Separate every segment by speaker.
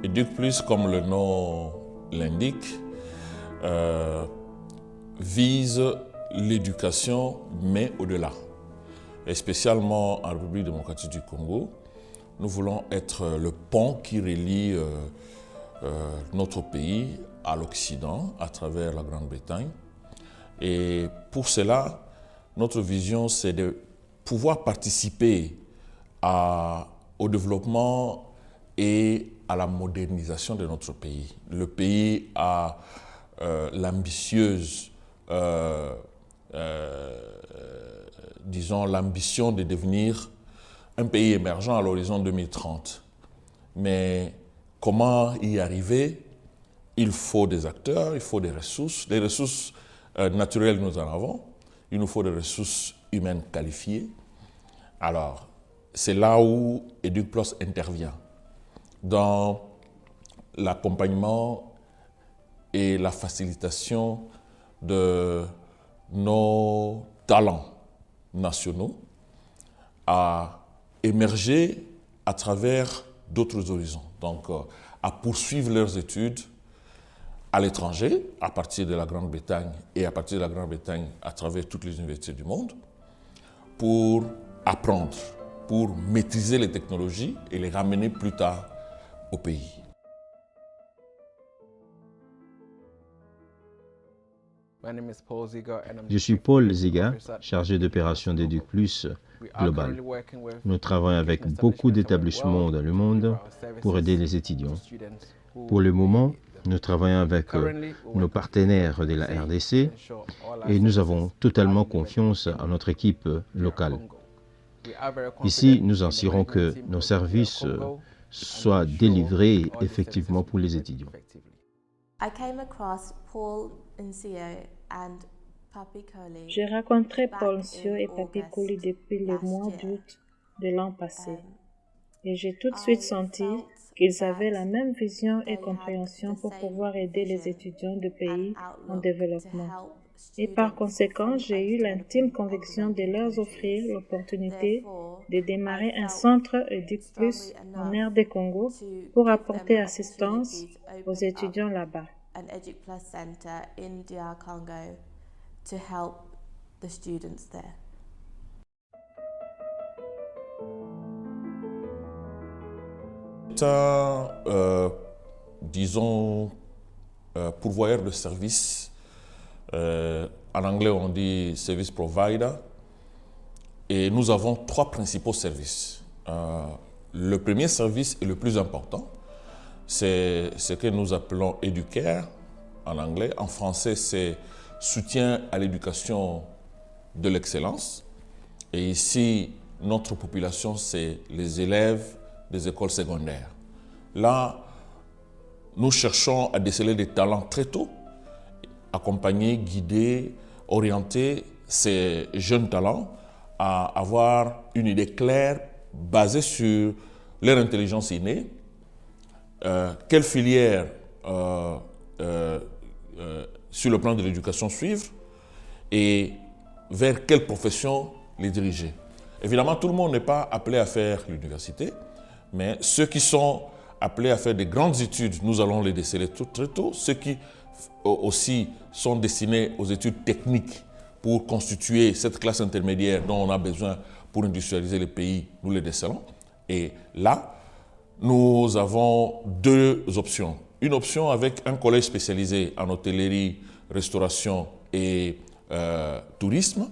Speaker 1: EducPlus, comme le nom l'indique, vise l'éducation, mais au-delà. Et spécialement en République démocratique du Congo, nous voulons être le pont qui relie notre pays à l'Occident, à travers la Grande-Bretagne. Et pour cela, notre vision, c'est de pouvoir participer au développement et à la modernisation de notre pays. Le pays a l'ambition de devenir un pays émergent à l'horizon 2030. Mais comment y arriver? Il faut des acteurs, il faut des ressources. Les ressources naturelles, nous en avons. Il nous faut des ressources humaines qualifiées. Alors, c'est là où EducPlus intervient, dans l'accompagnement et la facilitation de nos talents nationaux à émerger à travers d'autres horizons. Donc, à poursuivre leurs études à l'étranger, à partir de la Grande-Bretagne et à partir de la Grande-Bretagne à travers toutes les universités du monde, pour apprendre, pour maîtriser les technologies et les ramener plus tard au pays.
Speaker 2: Je suis Paul Ziga, chargé d'opération d'EducPlus Global. Nous travaillons avec beaucoup d'établissements dans le monde pour aider les étudiants. Pour le moment, nous travaillons avec nos partenaires de la RDC et nous avons totalement confiance en notre équipe locale. Ici, nous assurons que nos services soient délivrés effectivement pour les étudiants.
Speaker 3: J'ai rencontré Paul Nsio et Papi Kouli depuis le mois d'août de l'an passé et j'ai tout de suite senti qu'ils avaient la même vision et compréhension pour pouvoir aider les étudiants de pays en développement. Et par conséquent, j'ai eu l'intime conviction de leur offrir l'opportunité de démarrer un centre EducPlus en RD Congo pour apporter assistance aux étudiants là-bas.
Speaker 1: Disons, pourvoyeur de services. En anglais, on dit service provider. Et nous avons trois principaux services. Le premier service et le plus important, c'est ce que nous appelons EduCare en anglais. En français, c'est soutien à l'éducation de l'excellence. Et ici, notre population, c'est les élèves des écoles secondaires. Là, nous cherchons à déceler des talents très tôt, accompagner, guider, orienter ces jeunes talents à avoir une idée claire basée sur leur intelligence innée, quelle filière sur le plan de l'éducation suivre et vers quelle profession les diriger. Évidemment, tout le monde n'est pas appelé à faire l'université, mais ceux qui sont appelés à faire des grandes études, nous allons les déceler très tôt. Ceux qui aussi sont destinés aux études techniques pour constituer cette classe intermédiaire dont on a besoin pour industrialiser le pays, nous les décelons. Et là, nous avons deux options. Une option avec un collège spécialisé en hôtellerie, restauration et tourisme.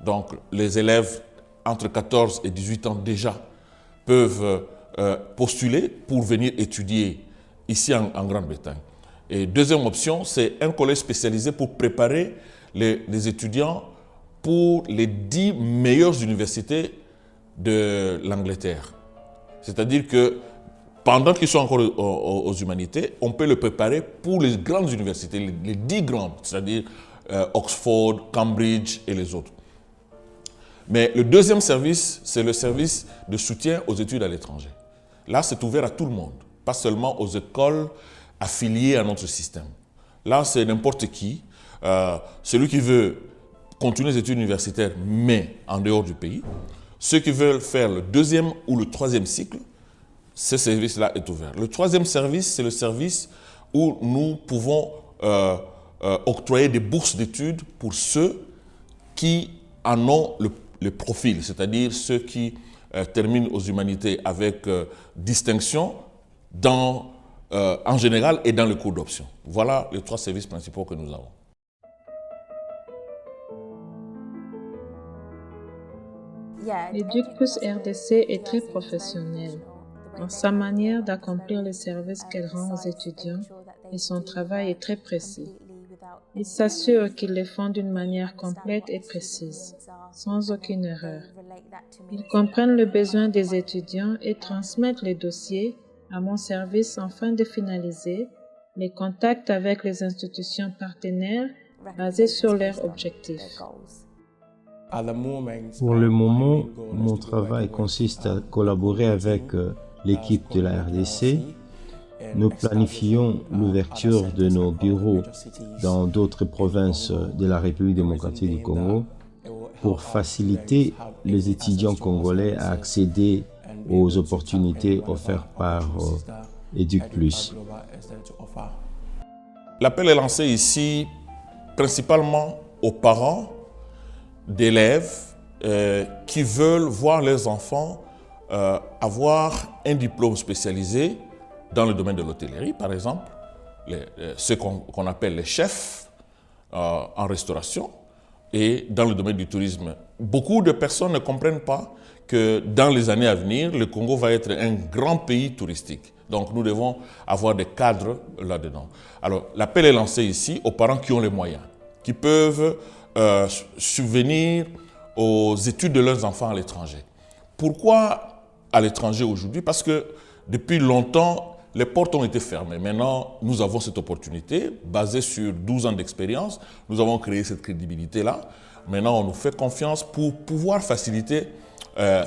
Speaker 1: Donc, les élèves entre 14 et 18 ans déjà peuvent postuler pour venir étudier ici en Grande-Bretagne. Et deuxième option, c'est un collège spécialisé pour préparer les étudiants pour les 10 meilleures universités de l'Angleterre. C'est-à-dire que pendant qu'ils sont encore aux humanités, on peut le préparer pour les grandes universités, les 10 grandes, c'est-à-dire Oxford, Cambridge et les autres. Mais le deuxième service, c'est le service de soutien aux études à l'étranger. Là, c'est ouvert à tout le monde, pas seulement aux écoles affiliées à notre système. Là, c'est n'importe qui, celui qui veut continuer les études universitaires, mais en dehors du pays. Ceux qui veulent faire le deuxième ou le troisième cycle, ce service-là est ouvert. Le troisième service, c'est le service où nous pouvons octroyer des bourses d'études pour ceux qui en ont le profil, c'est-à-dire ceux qui terminent aux humanités avec distinction en général et dans le cours d'option. Voilà les 3 services principaux que nous avons.
Speaker 3: L'Éduc+ RDC est très professionnelle dans sa manière d'accomplir les services qu'elle rend aux étudiants et son travail est très précis. Il s'assure qu'ils les font d'une manière complète et précise, sans aucune erreur. Ils comprennent le besoin des étudiants et transmettent les dossiers à mon service afin de finaliser les contacts avec les institutions partenaires basés sur leurs objectifs.
Speaker 2: Pour le moment, mon travail consiste à collaborer avec l'équipe de la RDC. Nous planifions l'ouverture de nos bureaux dans d'autres provinces de la République démocratique du Congo pour faciliter les étudiants congolais à accéder aux opportunités offertes par Éduc+.
Speaker 1: L'appel est lancé ici principalement aux parents d'élèves qui veulent voir leurs enfants avoir un diplôme spécialisé dans le domaine de l'hôtellerie, par exemple, ceux qu'on appelle les chefs en restauration et dans le domaine du tourisme. Beaucoup de personnes ne comprennent pas que dans les années à venir, le Congo va être un grand pays touristique. Donc nous devons avoir des cadres là-dedans. Alors l'appel est lancé ici aux parents qui ont les moyens, qui peuvent subvenir aux études de leurs enfants à l'étranger. Pourquoi à l'étranger aujourd'hui? Parce que depuis longtemps, les portes ont été fermées. Maintenant, nous avons cette opportunité, basée sur 12 ans d'expérience. Nous avons créé cette crédibilité-là. Maintenant, on nous fait confiance pour pouvoir faciliter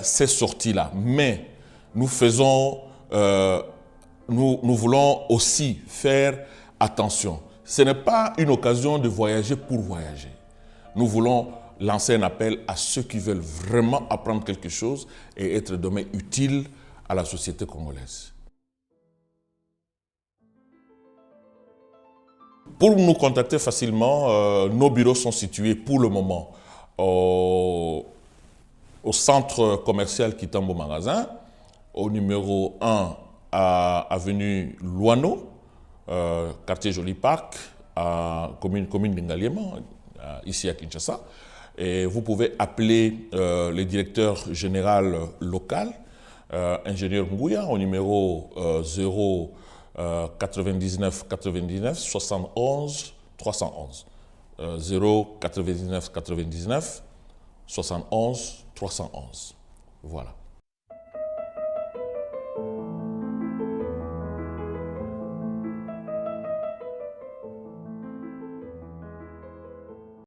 Speaker 1: ces sorties-là. Mais nous voulons aussi faire attention. Ce n'est pas une occasion de voyager pour voyager. Nous voulons lancer un appel à ceux qui veulent vraiment apprendre quelque chose et être demain utiles à la société congolaise. Pour nous contacter facilement, nos bureaux sont situés pour le moment au centre commercial Kitambo Magasin, au numéro 1 à avenue Luano, quartier Joli Parc, commune d'Ingaliema, ici à Kinshasa. Et vous pouvez appeler le directeur général local, ingénieur Ngouya, au numéro 0 99 99 71 311. 0 99 99 71 311. Voilà.